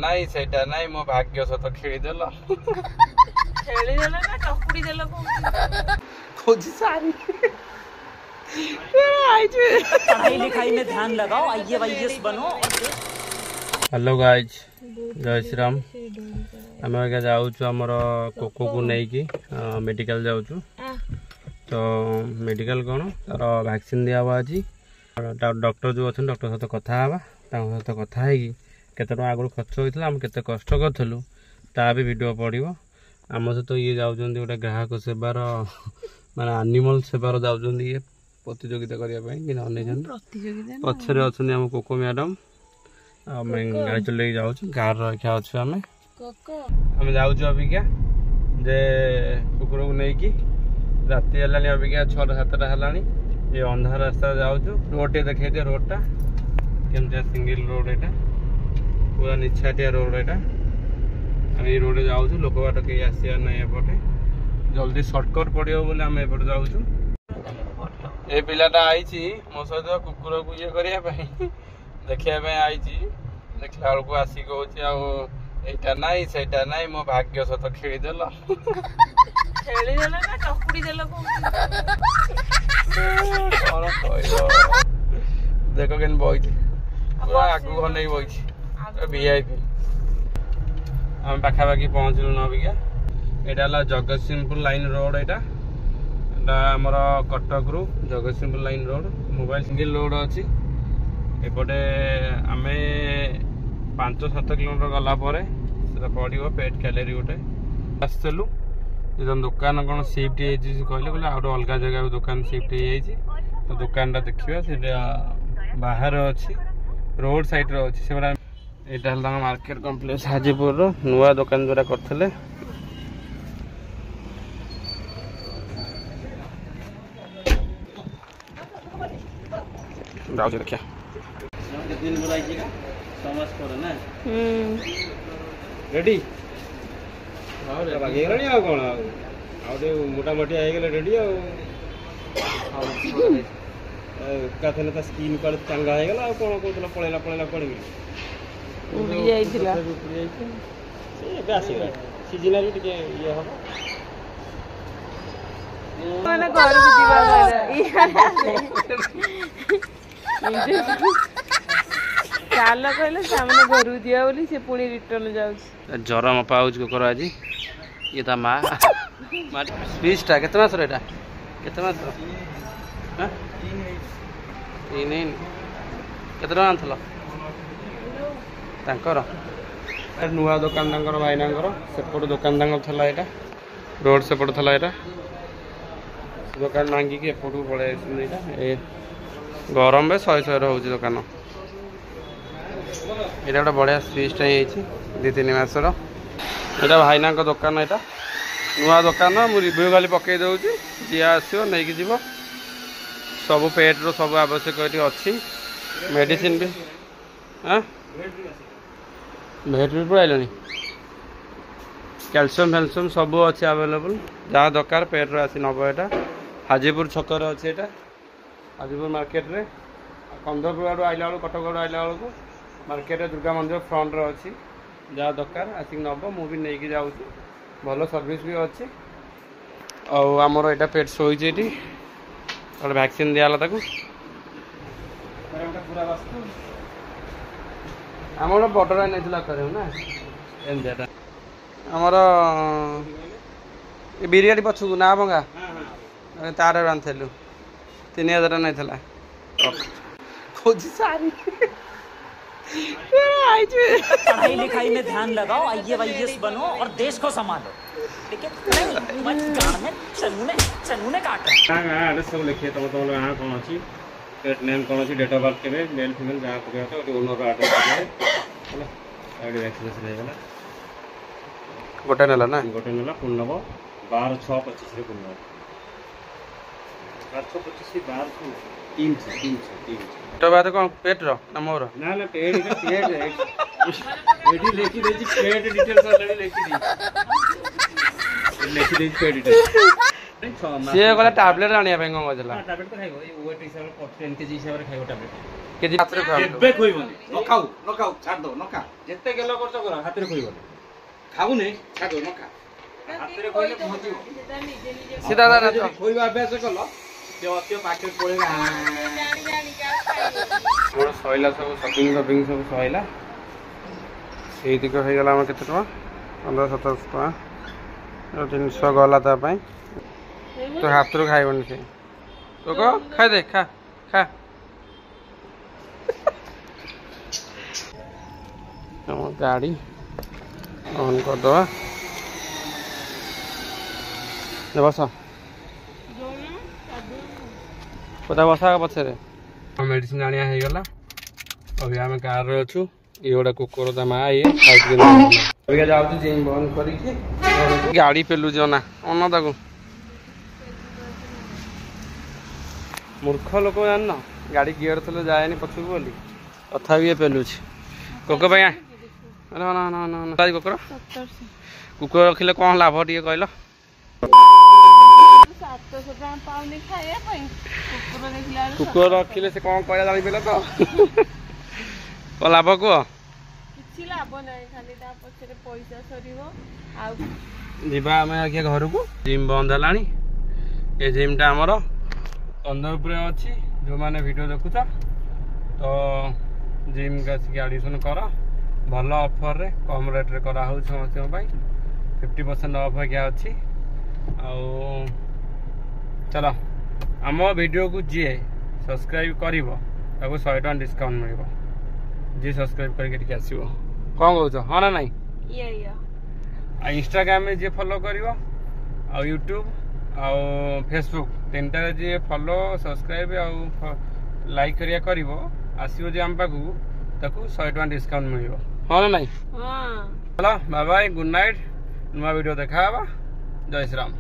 ନାଇଁ ସେଇଟା ନାଇଁ ମୋ ଭାଗ୍ୟ ସହିତ ଖେଳିଦେଲ ଖେଳିଦେଲ ନା ଚକୁଡି ଦେଲ खोजी सारी पढ़ाई लिखाई में ध्यान लगाओ आईएएस बनो। हेलो गाइज जय श्री राम। आम आगे जाऊँ आमर कोको को नहीं मेडिकल जाऊँ तो मेडिकल कौन तार वैक्सीन दिया आज डॉक्टर जो अच्छे डॉक्टर सहित कथा सहित कथा केते टका आगु खर्च होता आम के कष्ट करूँ ता भी वीडियो पड़ो आम सहित ये जाऊँ गोटे ग्राहक सेवार माने एनिमल सेवार जाऊँ ये प्रतियोगिता करने पछरे अच्छा आम कोको मैडम आम गाड़ी चल जाऊँ गाँव रखा अच्छे आम जाऊँ अबिका जे कुकुर को लेकिन राति है अबिका 6-7 है ये अंधार रास्ता जाऊँ रोड टे देखे दिए रोडटा केमती सिंगल रोड यहाँ पूरा निछाटिया रोड यहाँ आम ये रोड जाऊँ लोक बाट कहीं आसार ना एपटे जल्दी सर्टकट पड़ो बोले आम एपटे जाऊँ ये पिलाटा आई मो सहित कुकुर को ये करने देखा आई देखला बेलू आसिक हूँ आईटा नाई सहीटा नाई मो भाग्य सहित खेलीदेल खेलिदेल ना चकुड़ी देल कौन कह देख के बही पूरा आगू घन बही वीआईपी आम पाखापाखि पहुँचलु न अबिका यहाँ जगतसिंहपुर लाइन रोड यहाँ आमर कटक रु Jagatsinghpur line road mobile single road अच्छी एपटे आम 5-7 किलोमीटर गला पड़ो पेट कैलेरी गोटे आसलु दुकान कौन सिफ्ट कहले कहले आउट अलग जगह दुकान सिफ्ट हो दुकान देखा से बाहर अच्छी रोड साइड अच्छी से यहाँ मार्केट कम्प्लेक्स हाजीपुर नुआ दुकान जोरा करते देखिए रेडी कौन मोटामोटी आईगले रेडी एकाथन स्किन पर चंगा होगा कौन कहला पलैला पलैला पड़ी सीजन टे ये हम चाल कहले सामने घर दिया बोली से पुणी रिटर्न जाऊँ ज्वर मपा कुकुर आज ये ता माँ स्पीचटा केते मासर एटा केते मासर हां 3 केते टका आनथलो तांकर नुआ दुकान तांकर भाईनांकर सेपट दुकान तांकर थला एटा रोड सेपट थला एटा दुकान भांगिकी एपटू पड़े ए गरम बे 100 रोज दुकान यहाँ गोटे बढ़िया स्विचटा 2-3 मासर यहाँ भाईना दुकान यहाँ नुआ दुकान मुझे रिव्यू खाली पकई दूसरी जी आसो नहीं जीव सब पेट्र सब आवश्यक ये अच्छी मेडिसिन भी हाँ भेट भी पड़े कैल्शियम फैल्शियम सब अच्छे आवेलेबल जहाँ दरकार पेट्र आसी नब यहाँ हाजीपुर छकर अच्छे यहाँ हाजीपुर मार्केट रे कंदरपुर आड़ू आइला बेलू कटक आड़ू आइला बेलू मार्केट दुर्गा मंदिर फ्रंट रे अच्छी जहाँ दरकार आसिक नब मुझे नहीं जाऊँ भल सर्विस भी अच्छी आमर यहाँ पेट शोचे गोटे वैक्सीन दिया पूरा आम गोटे बटर नहीं ना एमजाटा आमर बिरियानी पछकू ना भंगा तार आनलु 3000 नहीं खोजी सारी पढ़ाई लिखाई में ध्यान लगाओ आईएएस बनो और देश को संभालो लेकिन में चलूने काट एड्रेस सब लिखिए तुम तुम यहाँ कौन अच्छी पेट नेम कौन अच्छी डेट ऑफ बर्थ के मेल फीमेल जहाँ पकड़ ओनर एड्रेस वैक्सीनेशन गोटे ना गोटे ना पुणी नब 12/6/25 पुणी नब 12/6/25 12/3 बात कौन पेट ना मोर ना ना पेट लिखी दे पेट डिटेल्स ऑलरेडी लिखी दे पेट डिटेल्स सी गला टैबलेट आनिया पे कौन कहला टैबलेट तो खाइबो वेट हिसाब 10 kg हिसाब रे खाइबो टैबलेट କେଜି ହାତରେ କେବେ ଖୋଇବନି ନ ଖାଉ ଛାଡ ଦो ନ ଖା ଯେତେ ଗେଲ କରୁଛ କର ହାତରେ ଖୋଇବନି ଖାଉନି ଛାଡ ନ ଖା ହାତରେ ଖୋଇଲେ ପହଞ୍ଚିବ ସିଧା ଦାଦା ଖୋଇବା ଅଭ୍ୟାସ କଲ ସେ ଅତି ପାଖରେ ପଳେଇଲା ମୋର ସଇଲା ସବୁ ସପିଂ ସବୁ ସଇଲା ଏଇତିକ ହେଇଗଲା ଆମର କେତେ ଟଙ୍କା 1500-1700 ଟଙ୍କା ଜିନିଷ ଗଲା ତା ପାଇଁ ତୁ ହାତରୁ ଖାଇବନି ସେ ତୁ କହ ଖାଇଦେ ଖା ଖା ଆମ ଗାଡ଼ି ଅନ୍ କରିଦେବା ବସ କୋଥା ବସା ପଛରେ ମେଡିସିନ ଆଣିବା ହେଇଗଲା ଅଭି ଆମେ କାରରେ ଅଛୁ ଇଏ ଗୋଟେ କୁକୁର ତା ମା ଇଏ ଅବିକା ଯାଉଛି ଜିମ୍ ବନ୍ଦ କରିକି ଗାଡ଼ି ପେଲୁଛି ଅନା ଅନା ତାକୁ ମୂର୍ଖ ଲୋକ ଜାଣିନ ଗାଡ଼ି ଗିଅର ଥିଲେ ଯାଏନି ପଛକୁ ବୋଲି ତଥାପି ଇଏ ପେଲୁଛି କୋକ ପାଇଁ କୁକୁର କୁକୁର ରଖିଲେ କ'ଣ ଲାଭ ଟିକେ କହିଲ କୁକୁର ରଖିଲେ ସେ କ'ଣ କହିଲା ଜାଣିପାରିଲ ତ କ'ଣ ଲାଭ କୁହ କିଛି ଲାଭ ନାହିଁ ଖାଲି ତା ପଛରେ ପଇସା ସରିବ ଆଉ ଯିବା ଆମେ ଆଜ୍ଞା ଘରକୁ ଜିମ୍ ବନ୍ଦ ହେଲାଣି ଏ ଜିମ୍ଟା ଆମର ଚନ୍ଦ୍ରପୁରରେ ଅଛି ଯେଉଁମାନେ ଭିଡ଼ିଓ ଦେଖୁଛ ତ ଜିମ୍ ଆସିକି ଆଡ଼ମିସନ୍ କର ଭଲ ଅଫରରେ କମ୍ ରେଟ୍ରେ କରାହେଉଛି ସମସ୍ତଙ୍କ ପାଇଁ 50% ଅଫ୍ ଆଜ୍ଞା ଅଛି ଆଉ ଚାଲ ଆମ ଭିଡ଼ିଓକୁ ଯିଏ ସବସ୍କ୍ରାଇବ୍ କରିବ ତାକୁ 100 ଟଙ୍କା ଡିସ୍କାଉଣ୍ଟ ମିଳିବ ଯିଏ ସବସ୍କ୍ରାଇବ୍ କରିକି ଟିକେ ଆସିବ କ'ଣ କହୁଛ ହଁ ନା ନାଇଁ ଆଉ ଇନଷ୍ଟାଗ୍ରାମରେ ଯିଏ ଫଲୋ କରିବ ଆଉ ୟୁଟ୍ୟୁବ୍ ଆଉ ଫେସବୁକ୍ ତିନିଟାରେ ଯିଏ ଫଲୋ ସବସ୍କ୍ରାଇବ୍ ଆଉ ଲାଇକ୍ କରିବା କରିବ ଆସିବ ଯେ ଆମ ପାଖକୁ ତାକୁ 100 ଟଙ୍କା ଡିସ୍କାଉଣ୍ଟ ମିଳିବ ହଁ ନା ନାଇଁ ଚାଲ ବାଏ ବାଏ ଗୁଡ୍ ନାଇଟ୍ ନୂଆ ଭିଡ଼ିଓ ଦେଖା ହେବା ଜୟ ଶ୍ରୀରାମ।